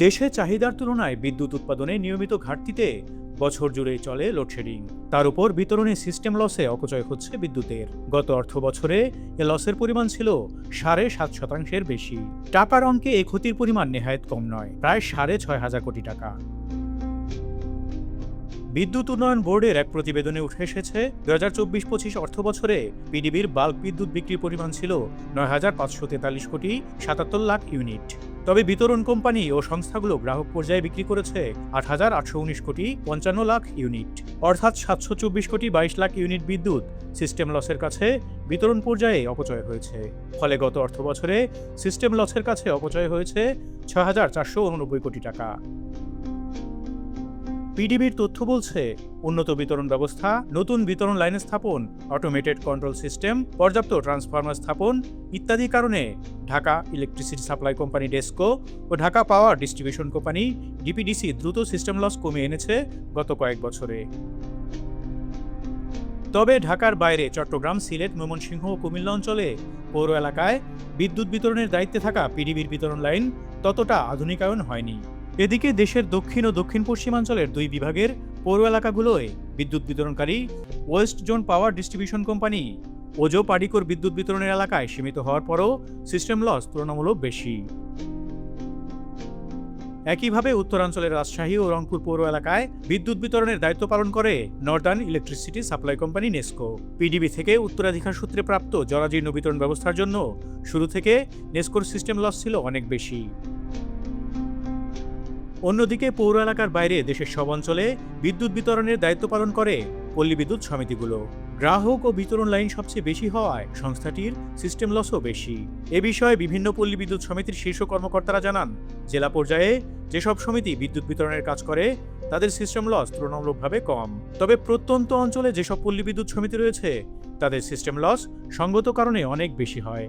দেশে চাহিদার তুলনায় বিদ্যুৎ উৎপাদনে নিয়মিত ঘাটতিতে বছর জুড়েই চলে লোডশেডিং। তার উপর বিতরণে সিস্টেম লসে অপচয় হচ্ছে বিদ্যুতের। গত অর্থ বছরে এ লসের পরিমাণ ছিল 7.5% বেশি। টাকার অঙ্কে এই ক্ষতির পরিমাণ নেহায়েত কম নয়, প্রায় 6,500 কোটি টাকা। বিদ্যুৎ উন্নয়ন বোর্ডের এক প্রতিবেদনে উঠে এসেছে 2024-25 অর্থ বছরে পিডিবির বাল্ক বিদ্যুৎ বিক্রির পরিমাণ ছিল 9,543 কোটি 77 লাখ ইউনিট। তবে বিতরণ কোম্পানি ও সংস্থাগুলো গ্রাহক পর্যায়ে বিক্রি করেছে 8,819 কোটি 55 লাখ ইউনিট, অর্থাৎ 724 কোটি 22 লাখ ইউনিট বিদ্যুৎ সিস্টেম লসের কাছে বিতরণ পর্যায়ে অপচয় হয়েছে। ফলে গত অর্থ বছরে সিস্টেম লসের কাছে অপচয় হয়েছে 6,489 কোটি টাকা। পিডিবির তথ্য বলছে, উন্নত বিতরণ ব্যবস্থা, নতুন বিতরণ লাইন স্থাপন, অটোমেটেড কন্ট্রোল সিস্টেম, পর্যাপ্ত ট্রান্সফরমার স্থাপন ইত্যাদি কারণে Dhaka electricity supply company DESCO ও Dhaka power distribution company DPDC দ্রুত সিস্টেম লস কমিয়ে এনেছে গত কয়েক বছরে। তবে ঢাকার বাইরে চট্টগ্রাম, সিলেট, ময়মনসিংহ ও কুমিল্লা অঞ্চলে পৌর এলাকায় বিদ্যুৎ বিতরণের দায়িত্বে থাকা পিডিবির বিতরণ লাইন ততটা আধুনিকায়ন হয়নি। এদিকে দেশের দক্ষিণ ও দক্ষিণ পশ্চিমাঞ্চলের দুই বিভাগের পৌর এলাকাগুলোয় বিদ্যুৎ বিতরণকারী ওয়েস্ট জোন পাওয়ার ডিস্ট্রিবিউশন কোম্পানি ওজো পাডিকোর বিদ্যুৎ বিতরণের এলাকায় সীমিত হওয়ার পরও সিস্টেম লস তুলনামূলক বেশি। একইভাবে উত্তরাঞ্চলের রাজশাহী ও রংপুর পৌর এলাকায় বিদ্যুৎ বিতরণের দায়িত্ব পালন করে Northern electricity supply company NESCO. PDB থেকে উত্তরাধিকার সূত্রে প্রাপ্ত জরাজীর্ণ বিতরণ ব্যবস্থার জন্য শুরু থেকে নেসকোর সিস্টেম লস ছিল অনেক বেশি। অন্যদিকে পৌর এলাকার বাইরে দেশের সব অঞ্চলে বিদ্যুৎ বিতরণের দায়িত্ব পালন করে পল্লী বিদ্যুৎ সমিতিগুলো। গ্রাহক ও বিতরণ লাইন সবচেয়ে বেশি হওয়ায় সংস্থাটির সিস্টেম লসও বেশি। এ বিষয়ে বিভিন্ন পল্লী বিদ্যুৎ সমিতির শীর্ষ কর্মকর্তারা জানান, জেলা পর্যায়ে যেসব সমিতি বিদ্যুৎ বিতরণের কাজ করে তাদের সিস্টেম লস তুলনামূলকভাবে কম। তবে প্রত্যন্ত অঞ্চলে যেসব পল্লী বিদ্যুৎ সমিতি রয়েছে তাদের সিস্টেম লস সঙ্গত কারণে অনেক বেশি হয়।